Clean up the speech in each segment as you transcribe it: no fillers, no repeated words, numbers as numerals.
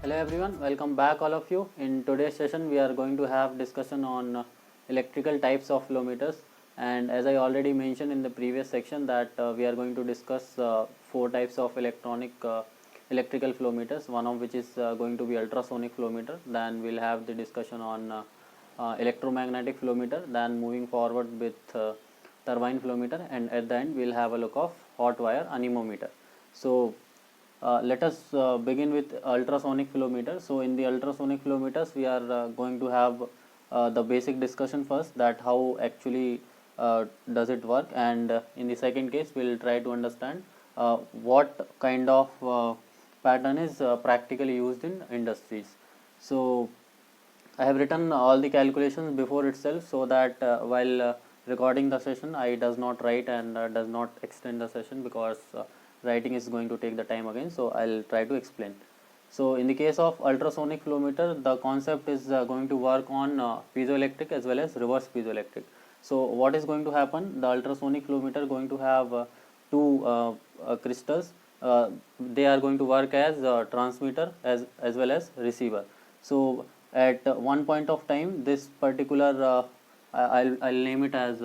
Hello everyone, welcome back all of you. In today's session we are going to have discussion on electrical types of flow meters, and as I already mentioned in the previous section that we are going to discuss four types of electrical flow meters, one of which is going to be ultrasonic flow meter. Then we'll have the discussion on electromagnetic flow meter, then moving forward with turbine flow meter, and at the end we'll have a look of hot wire anemometer. So let us begin with ultrasonic flow meter. So in the ultrasonic flow meters we are going to have the basic discussion first, that how actually does it work, and in the second case we will try to understand what kind of pattern is practically used in industries. So I have written all the calculations before itself, so that while recording the session I does not write and does not extend the session, because writing is going to take the time again. So I'll try to explain. So in the case of ultrasonic flow meter, the concept is going to work on piezoelectric as well as reverse piezoelectric. So what is going to happen? The ultrasonic flow meter going to have two crystals. They are going to work as transmitter as well as receiver. So at one point of time, this particular I'll name it as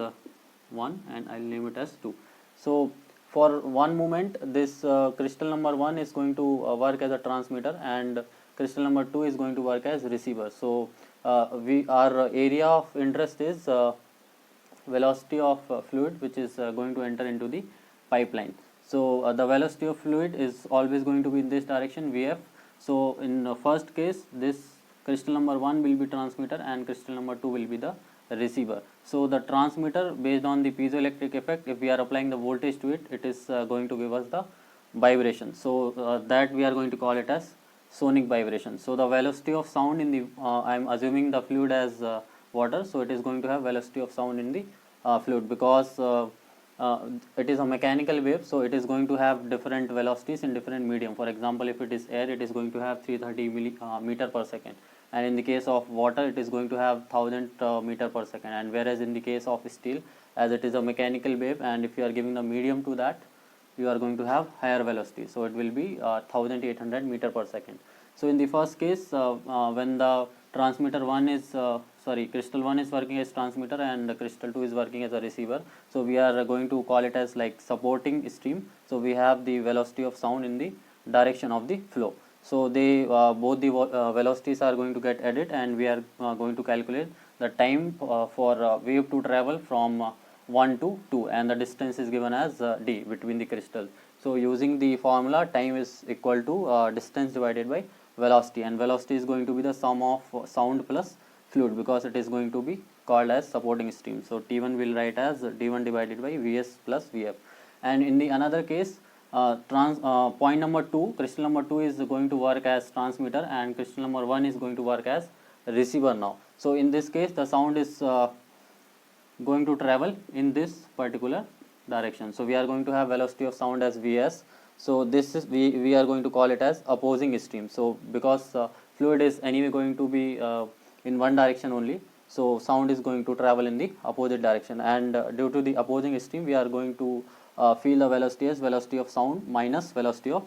1 and I'll name it as 2. So for one moment, this crystal number 1 is going to work as a transmitter, and crystal number 2 is going to work as receiver. So our area of interest is velocity of fluid which is going to enter into the pipeline. So the velocity of fluid is always going to be in this direction, Vf. So in the first case, this crystal number 1 will be transmitter and crystal number 2 will be the receiver. So the transmitter, based on the piezoelectric effect, if we are applying the voltage to it, it is going to give us the vibration. So that we are going to call it as sonic vibration. So the velocity of sound in the I am assuming the fluid as water, so it is going to have velocity of sound in the fluid, because it is a mechanical wave, so it is going to have different velocities in different medium. For example, if it is air, it is going to have 330 meter per second, and in the case of water it is going to have 1000 meter per second. And whereas in the case of steel, as it is a mechanical wave, and if you are giving the medium to that, you are going to have higher velocity, so it will be 1800 meter per second. So in the first case, when the transmitter 1 is crystal 1 is working as transmitter and crystal 2 is working as a receiver, so we are going to call it as like supporting stream. So we have the velocity of sound in the direction of the flow. So they both the velocities are going to get added, and we are going to calculate the time for wave to travel from 1 to 2, and the distance is given as d between the crystals. So using the formula, time is equal to distance divided by velocity, and velocity is going to be the sum of sound plus fluid, because it is going to be called as supporting stream. So T1 will write as d1 divided by Vs plus Vf. And in the another case, point number 2, crystal number 2 is going to work as transmitter and crystal number 1 is going to work as receiver now. So in this case, the sound is going to travel in this particular direction. So we are going to have velocity of sound as Vs. So this is we are going to call it as opposing stream. So because fluid is anyway going to be in one direction only, so sound is going to travel in the opposite direction, and due to the opposing stream we are going to feel the velocity as velocity of sound minus velocity of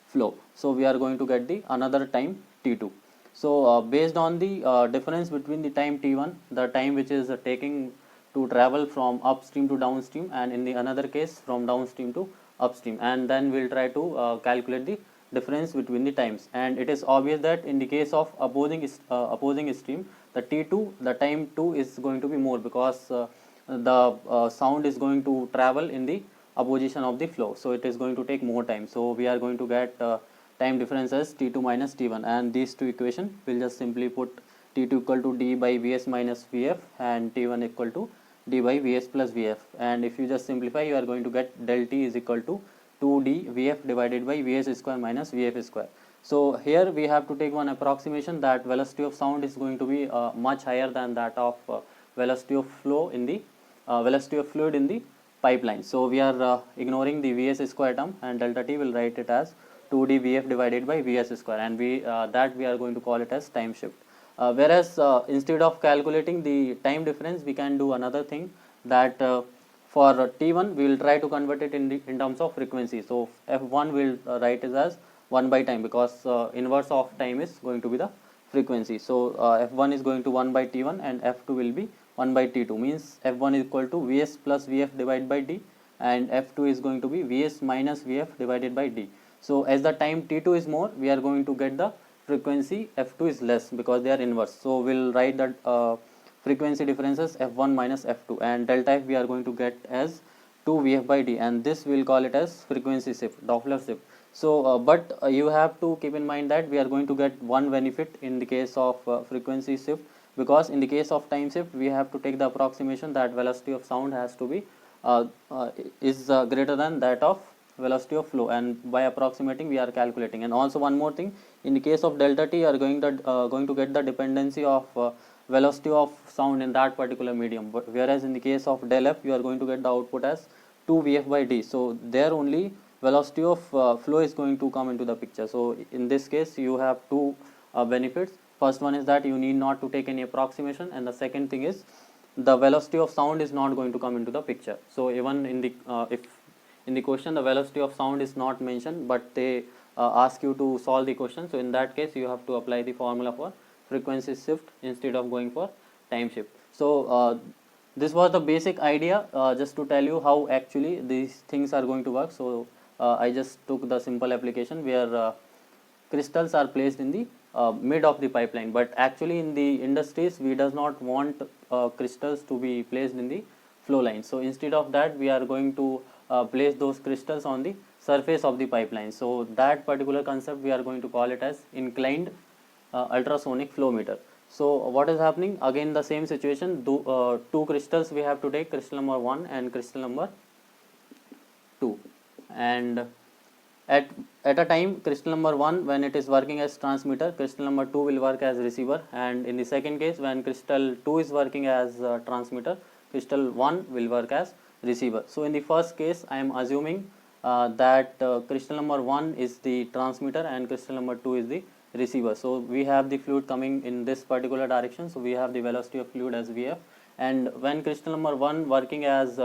flow. So we are going to get the another time t2. So based on the difference between the time t1, the time which is taking to travel from upstream to downstream, and in the another case from downstream to upstream, and then we'll try to calculate the difference between the times. And it is obvious that in the case of opposing stream, the t2, the time 2 is going to be more, because the sound is going to travel in the opposition of the flow, so it is going to take more time. So we are going to get time difference as t2 minus t1, and these two equation will just simply put t2 equal to d by vs minus vf and t1 equal to d by vs plus vf. And if you just simplify, you are going to get del t is equal to 2d vf divided by vs square minus vf square. So here we have to take one approximation that velocity of sound is going to be much higher than that of velocity of flow in the velocity of fluid in the pipeline. So we are ignoring the vs square term, and delta t will write it as 2d vf divided by vs square, and that we are going to call it as time shift. Whereas instead of calculating the time difference, we can do another thing, that for T1 we will try to convert it in terms of frequency. So F1 will write it as 1 by time, because inverse of time is going to be the frequency. So f1 is going to 1 by t1 and f2 will be 1 by t2, means f1 is equal to vs plus vf divided by d, and f2 is going to be vs minus vf divided by d. So as the time t2 is more, we are going to get the frequency f2 is less because they are inverse. So we'll write that frequency differences f1 minus f2, and delta f we are going to get as 2 vf by d, and this we'll call it as frequency shift, Doppler shift. So but you have to keep in mind that we are going to get one benefit in the case of frequency shift, because in the case of time shift we have to take the approximation that velocity of sound has to be is greater than that of velocity of flow, and by approximating we are calculating. And also one more thing, in the case of delta t, you are going to get the dependency of velocity of sound in that particular medium, but whereas in the case of del f you are going to get the output as 2 vf by d. So there only velocity of flow is going to come into the picture. So in this case you have two benefits. First one is that you need not to take any approximation, and the second thing is the velocity of sound is not going to come into the picture. So even in the if in the question the velocity of sound is not mentioned, but they ask you to solve the question, so in that case you have to apply the formula for frequency shift instead of going for time shift. So this was the basic idea, just to tell you how actually these things are going to work. So I just took the simple application where crystals are placed in the mid of the pipeline, but actually in the industries we does not want crystals to be placed in the flow line. So instead of that we are going to place those crystals on the surface of the pipeline. So that particular concept we are going to call it as inclined ultrasonic flow meter. So what is happening, again the same situation, two crystals we have to take, crystal number 1 and crystal number 2, and at a time crystal number 1 when it is working as transmitter, crystal number 2 will work as receiver, and in the second case when crystal 2 is working as transmitter, crystal 1 will work as receiver. So in the first case I am assuming that crystal number 1 is the transmitter and crystal number 2 is the receiver. So we have the fluid coming in this particular direction, so we have the velocity of fluid as vf, and when crystal number 1 working as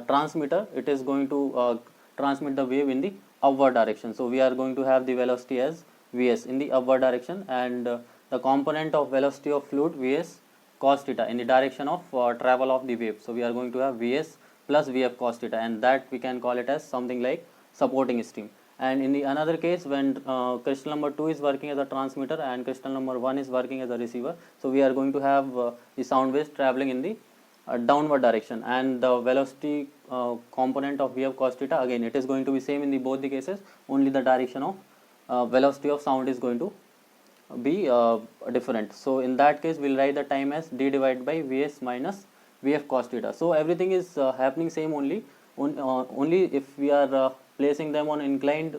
transmitter, it is going to transmit the wave in the upward direction. So we are going to have the velocity as vs in the upward direction, and the component of velocity of fluid vs cos theta in the direction of travel of the wave. So we are going to have vs plus vf cos theta, and that we can call it as something like supporting stream. And in the another case when crystal number 2 is working as a transmitter and crystal number 1 is working as a receiver, so we are going to have the sound waves traveling in the downward direction, and the velocity component of vf cos theta, again it is going to be same in the both the cases, only the direction of velocity of sound is going to be different. So in that case we'll write the time as d divided by vs minus vf cos theta. So everything is happening same, only if we are placing them on inclined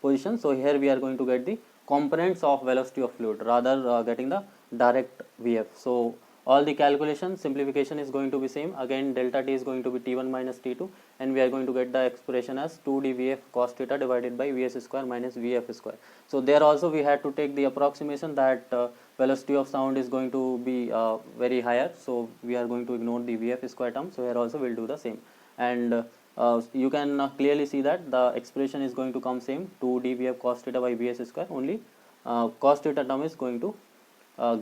position. So here we are going to get the components of velocity of fluid rather getting the direct vf. So all the calculation simplification is going to be same. Again delta t is going to be t1 minus t2, and we are going to get the expression as 2 d vf cos theta divided by vs square minus vf square. So there also we had to take the approximation that velocity of sound is going to be very higher, so we are going to ignore the vf square term. So here also we'll do the same, and you can clearly see that the expression is going to come same, 2 d vf cos theta by vs square, only cos theta term is going to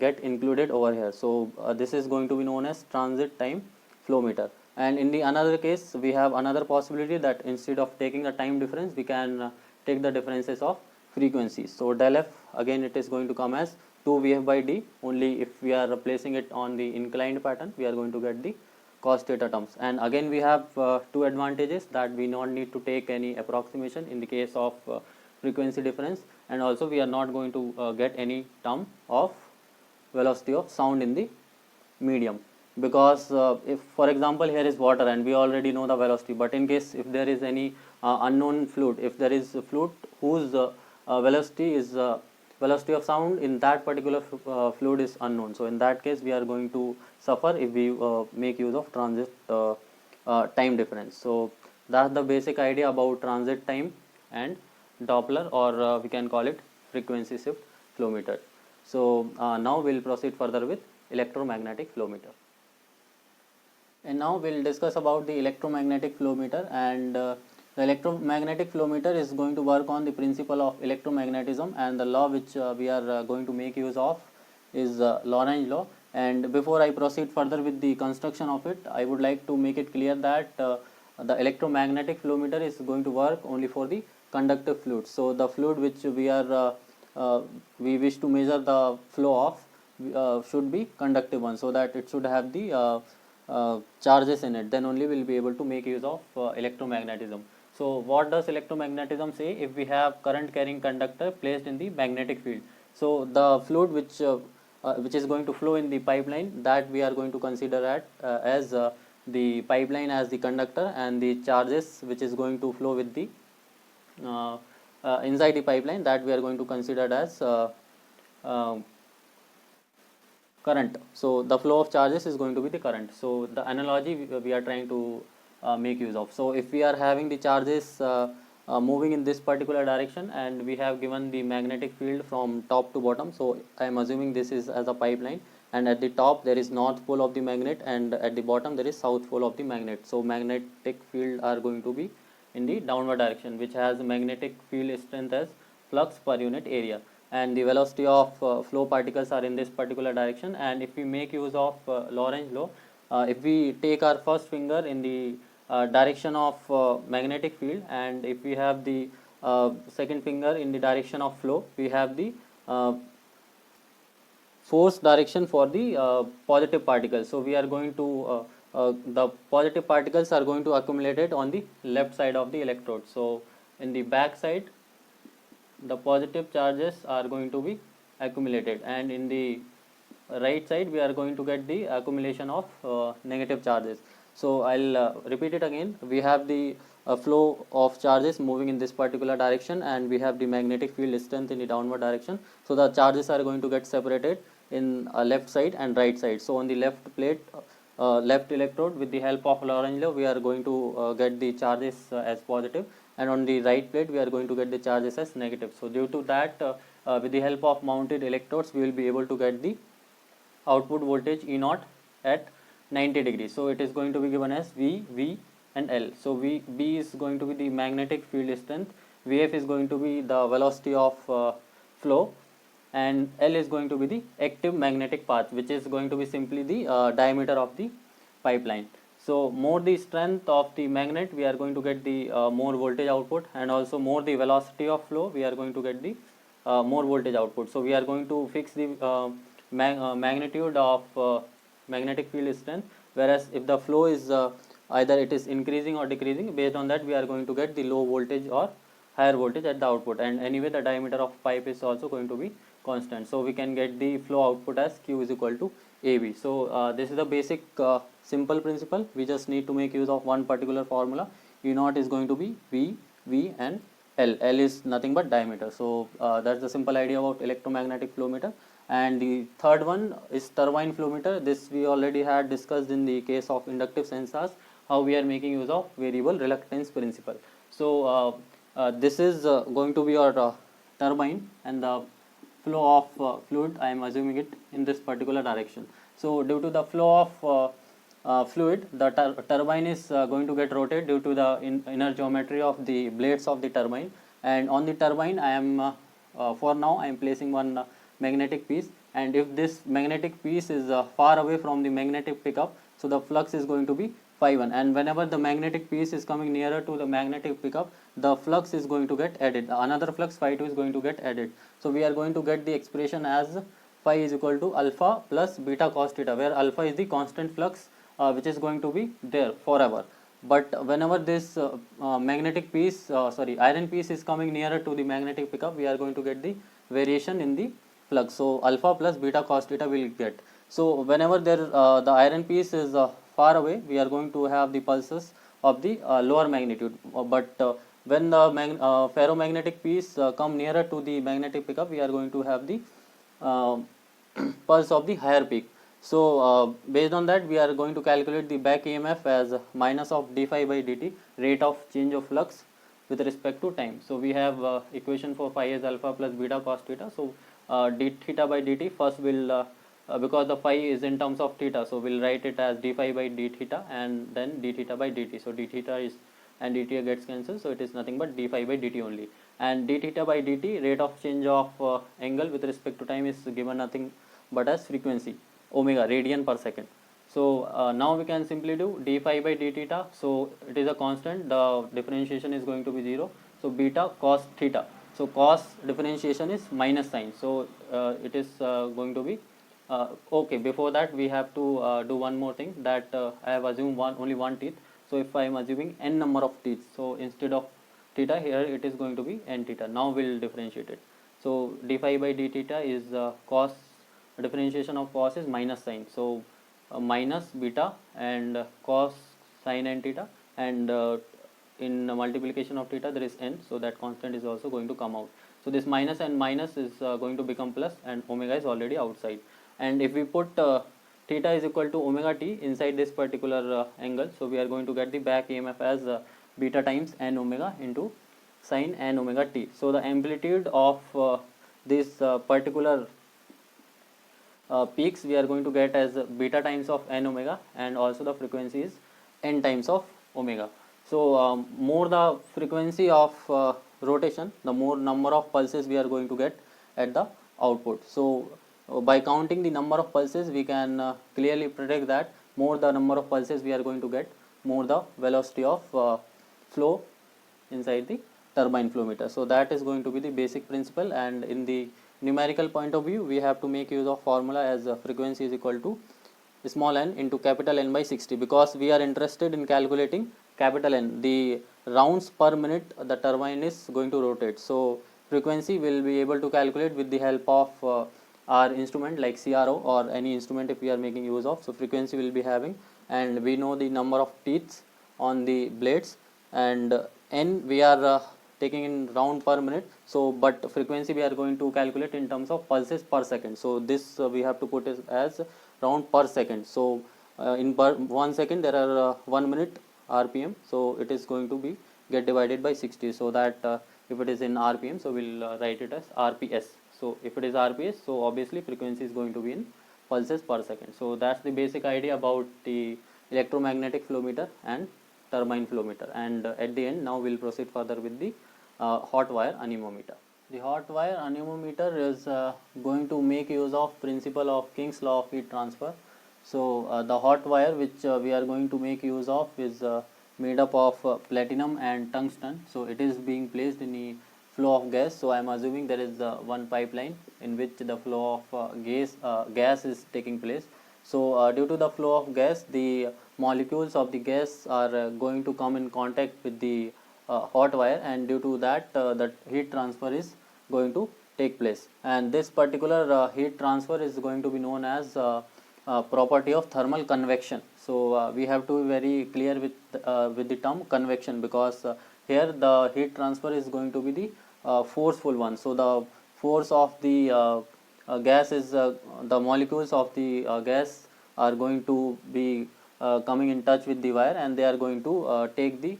get included over here. So this is going to be known as transit time flow meter. And in the another case we have another possibility that instead of taking the time difference we can take the differences of frequencies. So del f, again it is going to come as 2 vf by d, only if we are placing it on the inclined pattern we are going to get the cos theta terms. And again we have two advantages, that we not need to take any approximation in the case of frequency difference, and also we are not going to get any term of velocity of sound in the medium, because if for example here is water and we already know the velocity, but in case if there is any unknown fluid, if there is a fluid whose velocity is velocity of sound in that particular fluid is unknown, so in that case we are going to suffer if we make use of transit time difference. So that's the basic idea about transit time and Doppler, or we can call it frequency shift flow meter. So now we'll proceed further with electromagnetic flow meter. And now we'll discuss about the electromagnetic flow meter, and The electromagnetic flow meter is going to work on the principle of electromagnetism, and the law which we are going to make use of is Lorentz law. And before I proceed further with the construction of it, I would like to make it clear that the electromagnetic flow meter is going to work only for the conductive fluid. So the fluid which we wish to measure the flow of should be conductive one, so that it should have the charges in it. Then only we will be able to make use of electromagnetism. So what does electromagnetism say? If we have current carrying conductor placed in the magnetic field, so the fluid which is going to flow in the pipeline, that we are going to consider as the pipeline as the conductor, and the charges which is going to flow with the inside the pipeline, that we are going to consider as current. So the flow of charges is going to be the current. So the analogy we are trying to make use of. So if we are having the charges moving in this particular direction, and we have given the magnetic field from top to bottom, so I am assuming this is as a pipeline, and at the top there is north pole of the magnet, and at the bottom there is south pole of the magnet. So magnetic field are going to be in the downward direction, which has magnetic field strength as flux per unit area, and the velocity of flow particles are in this particular direction. And if we make use of Lorentz law, if we take our first finger in the direction of magnetic field, and if we have the second finger in the direction of flow, we have the force direction for the positive particles. So we are going to the positive particles are going to accumulate it on the left side of the electrode. So in the back side, the positive charges are going to be accumulated, and in the right side we are going to get the accumulation of negative charges. So I'll repeat it again. We have the flow of charges moving in this particular direction, and we have the magnetic field strength in the downward direction. So the charges are going to get separated in left side and right side. So on the left plate, left electrode, with the help of Lorentz law, we are going to get the charges as positive, and on the right plate we are going to get the charges as negative. So due to that, with the help of mounted electrodes, we will be able to get the output voltage E naught at 90 degrees. So it is going to be given as V, V and L. So V is going to be the magnetic field strength, Vf is going to be the velocity of flow, and L is going to be the active magnetic path, which is going to be simply the diameter of the pipeline. So more the strength of the magnet, we are going to get the more voltage output, and also more the velocity of flow, we are going to get the more voltage output. So we are going to fix the magnitude of magnetic field strength, whereas if the flow is either it is increasing or decreasing, based on that we are going to get the low voltage or higher voltage at the output. And anyway, the diameter of pipe is also going to be constant, so we can get the flow output as Q is equal to AB. So this is the basic simple principle. We just need to make use of one particular formula. E naught is going to be V, V and L. L is nothing but diameter. So that's the simple idea about electromagnetic flow meter. And the third one is turbine flow meter. This we already had discussed in the case of inductive sensors, how we are making use of variable reluctance principle. So this is going to be your turbine, and the flow of fluid, I am assuming it in this particular direction. So due to the flow of fluid, the turbine is going to get rotated due to the inner geometry of the blades of the turbine. And on the turbine, I am for now I am placing one magnetic piece, and if this magnetic piece is far away from the magnetic pickup, so the flux is going to be phi1, and whenever the magnetic piece is coming nearer to the magnetic pickup, the flux is going to get added, another flux phi2 is going to get added. So we are going to get the expression as phi is equal to alpha plus beta cos theta, where alpha is the constant flux which is going to be there forever. But whenever this magnetic piece iron piece is coming nearer to the magnetic pickup, we are going to get the variation in the flux. So alpha plus beta cos theta will get. So whenever there the iron piece is far away, we are going to have the pulses of the lower magnitude, but when the ferromagnetic piece come nearer to the magnetic pickup, we are going to have the pulse of the higher peak. So based on that, we are going to calculate the back EMF as minus of d phi by dt, rate of change of flux with respect to time. So we have equation for phi as alpha plus beta cos theta. So d theta by dt, first will because the phi is in terms of theta, so we'll write it as d phi by d theta, and then d theta by dt. So d theta is and dta gets cancelled, so it is nothing but d phi by dt only. And d theta by dt, rate of change of angle with respect to time, is given nothing but as frequency omega, radian per second. So now we can simply do d phi by d theta. So it is a constant, the differentiation is going to be 0. So beta cos theta, so cos differentiation is minus sign, so it is going to be okay. Before that we have to do one more thing, that I have assumed only one teeth. So if I am assuming n number of teeth, so instead of theta here it is going to be n theta. Now we will differentiate it. So d phi by d theta is cos, differentiation of cos is minus sign, so minus beta and cos sin n theta, and in multiplication of theta there is n, so that constant is also going to come out. So this minus and minus is going to become plus, and omega is already outside. And if we put theta is equal to omega t inside this particular angle, so we are going to get the back EMF as beta times n omega into sin n omega t. So the amplitude of this particular peaks we are going to get as beta times of n omega, and also the frequency is n times of omega. So more the frequency of rotation, the more number of pulses we are going to get at the output. So by counting the number of pulses we can clearly predict that more the number of pulses we are going to get, more the velocity of flow inside the turbine flow meter. So that is going to be the basic principle, and in the numerical point of view we have to make use of formula as frequency is equal to small n into capital N by 60, because we are interested in calculating capital N, the rounds per minute the turbine is going to rotate. So frequency will be able to calculate with the help of our instrument like CRO or any instrument if we are making use of. So frequency will be having, and we know the number of teeth on the blades, and n we are taking in round per minute. So but frequency we are going to calculate in terms of pulses per second. So this we have to put as round per second. So in per 1 second there are 1 minute rpm, so it is going to be get divided by 60, so that if it is in rpm, so we'll write it as rps. So if it is rps, so obviously frequency is going to be in pulses per second. So that's the basic idea about the electromagnetic flow meter and turbine flow meter. And at the end now we'll proceed further with the hot wire anemometer. The hot wire anemometer is going to make use of principle of King's law of heat transfer. So the hot wire which we are going to make use of is made up of platinum and tungsten. So it is being placed in the flow of gas. So I am assuming there is one pipeline in which the flow of gas is taking place. So due to the flow of gas, the molecules of the gas are going to come in contact with the hot wire, and due to that that heat transfer is going to take place. And this particular heat transfer is going to be known as property of thermal convection. So we have to be very clear with the term convection, because here the heat transfer is going to be the forceful one. So the force of the gas is the molecules of the gas are going to be coming in touch with the wire, and they are going to take the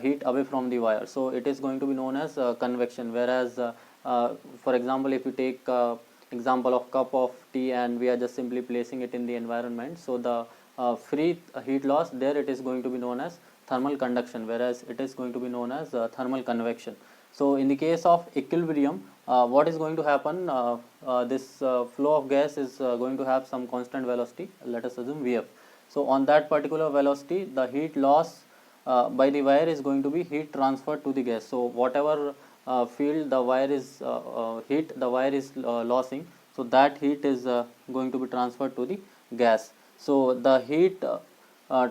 heat away from the wire. So it is going to be known as convection. Whereas for example, if you take example of cup of tea and we are just simply placing it in the environment, so the free heat loss there, it is going to be known as thermal conduction, whereas it is going to be known as thermal convection. So in the case of equilibrium, what is going to happen, this flow of gas is going to have some constant velocity, let us assume Vf. So on that particular velocity, the heat loss by the wire is going to be heat transferred to the gas. So whatever field the wire is heat the wire is losing, so that heat is going to be transferred to the gas. So the heat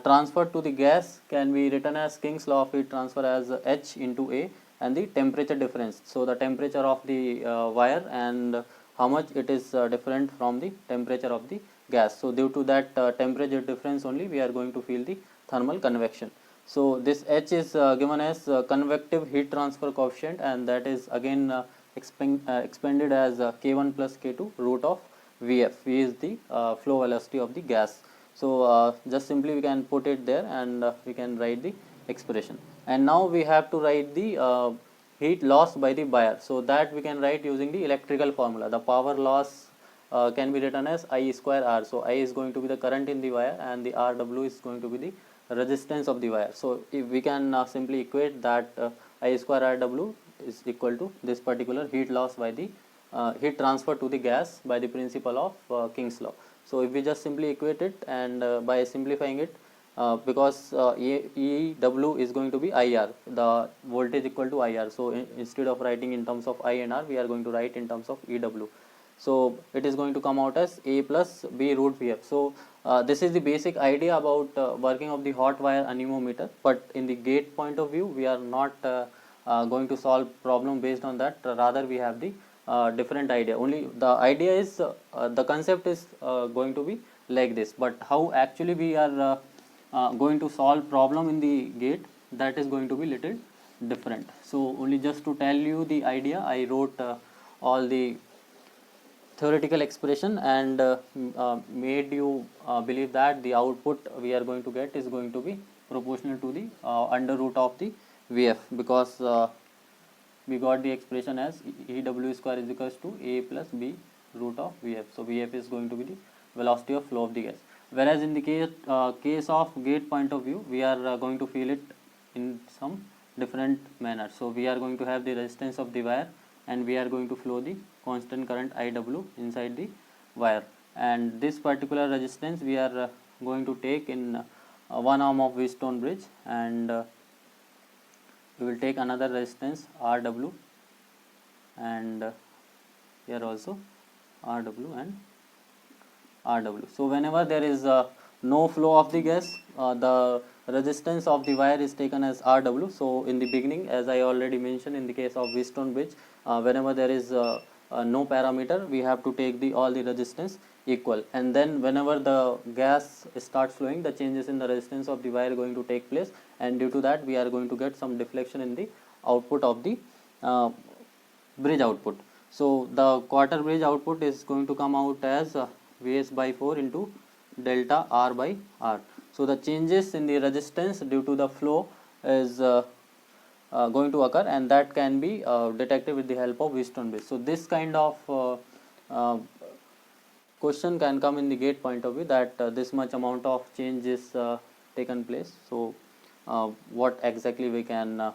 transferred to the gas can be written as King's law of heat transfer as H into A and the temperature difference. So the temperature of the wire and how much it is different from the temperature of the gas. So due to that temperature difference only we are going to feel the thermal convection. So this H is given as convective heat transfer coefficient, and that is again expanded as K1 plus K2 root of Vf. V is the flow velocity of the gas. So just simply we can put it there, and we can write the expression. And now we have to write the heat loss by the wire. So that we can write using the electrical formula. The power loss can be written as I square R. So I is going to be the current in the wire, and the Rw is going to be the resistance of the wire. So if we can simply equate that I square Rw is equal to this particular heat loss by the heat transfer to the gas by the principle of King's law. So if we just simply equate it, and by simplifying it, because EW is going to be IR, the voltage equal to IR. So instead of writing in terms of I and R, we are going to write in terms of EW. So it is going to come out as A plus B root Vf. So this is the basic idea about working of the hot wire anemometer. But in the gate point of view, we are not going to solve problem based on that. Rather, we have the different idea. Only the idea is the concept is going to be like this. But how actually we are going to solve problem in the gate, that is going to be little different. So only just to tell you the idea, I wrote all the theoretical expression and made you believe that the output we are going to get is going to be proportional to the under root of the Vf, because we got the expression as EW square is equals to A plus B root of Vf. So Vf is going to be the velocity of flow of the gas. Whereas in the case of gate point of view, we are going to feel it in some different manner. So we are going to have the resistance of the wire, and we are going to flow the constant current IW inside the wire, and this particular resistance we are going to take in one arm of Wheatstone bridge, and we will take another resistance RW, and here also RW and RW. So whenever there is no flow of the gas, the resistance of the wire is taken as RW. So in the beginning, as I already mentioned, in the case of Wheatstone bridge, whenever there is no parameter, we have to take the all the resistance equal, and then whenever the gas starts flowing, the changes in the resistance of the wire are going to take place, and due to that we are going to get some deflection in the output of the bridge output. So the quarter bridge output is going to come out as Vs by 4 into delta R by R. So the changes in the resistance due to the flow is going to occur, and that can be detected with the help of Wheatstone bridge. So this kind of question can come in the gate point of view, that this much amount of change is taken place. So what exactly we can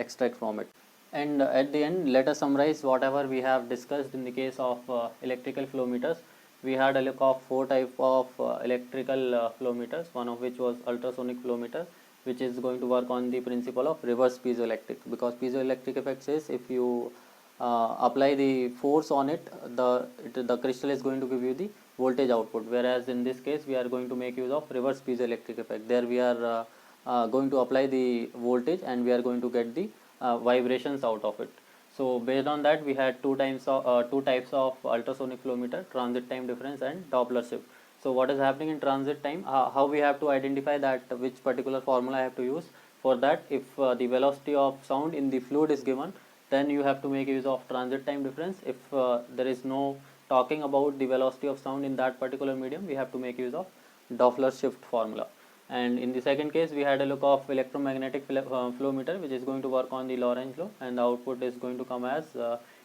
extract from it. And at the end, let us summarize whatever we have discussed in the case of electrical flow meters. We had a look of 4 types of electrical flow meters, one of which was ultrasonic flow meter, which is going to work on the principle of reverse piezoelectric, because piezoelectric effect says if you apply the force on it, the crystal is going to give you the voltage output, whereas in this case we are going to make use of reverse piezoelectric effect. There we are going to apply the voltage, and we are going to get the vibrations out of it. So based on that, we had two types of ultrasonic flow meter: transit time difference and Doppler shift. So what is happening in transit time, how we have to identify that which particular formula I have to use for that. If the velocity of sound in the fluid is given, then you have to make use of transit time difference. If there is no talking about the velocity of sound in that particular medium, we have to make use of Doppler shift formula. And in the second case, we had a look of electromagnetic flow meter, which is going to work on the Lorentz law, and the output is going to come as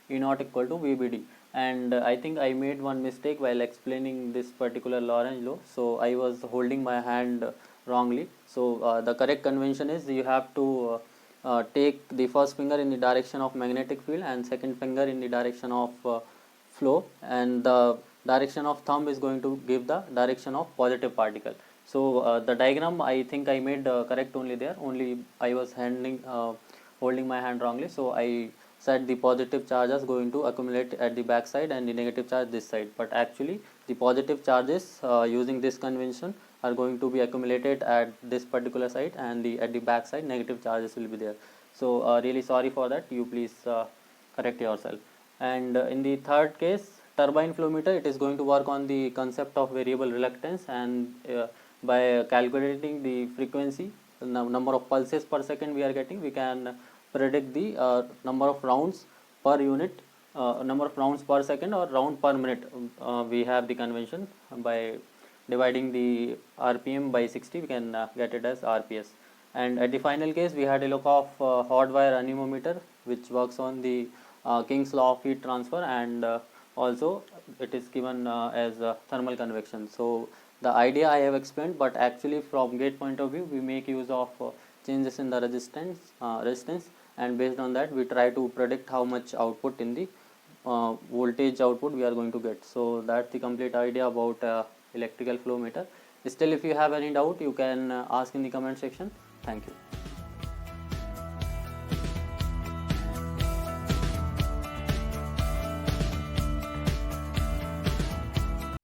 E naught equal to VBD. And I think I made one mistake while explaining this particular Lorentz law. So I was holding my hand wrongly. So the correct convention is you have to take the first finger in the direction of magnetic field and second finger in the direction of flow, and the direction of thumb is going to give the direction of positive particle. So the diagram I think I made correct only there, only I was holding my hand wrongly. So I said the positive charge is going to accumulate at the back side and the negative charge this side, but actually the positive charges using this convention are going to be accumulated at this particular side, and at the back side negative charges will be there. So really sorry for that, you please correct yourself. And in the third case, turbine flow meter, it is going to work on the concept of variable reluctance, and by calculating the frequency, the number of pulses per second we are getting, we can predict the number of rounds per unit, number of rounds per second or round per minute. We have the convention by dividing the RPM by 60, we can get it as RPS. And at the final case, we had a look of hot wire anemometer, which works on the King's law of heat transfer, and also it is given as thermal convection. So the idea I have explained, but actually from gate point of view we make use of changes in the resistance, and based on that we try to predict how much output in the voltage output we are going to get. So that's the complete idea about electrical flow meter. Still, if you have any doubt, you can ask in the comment section. Thank you.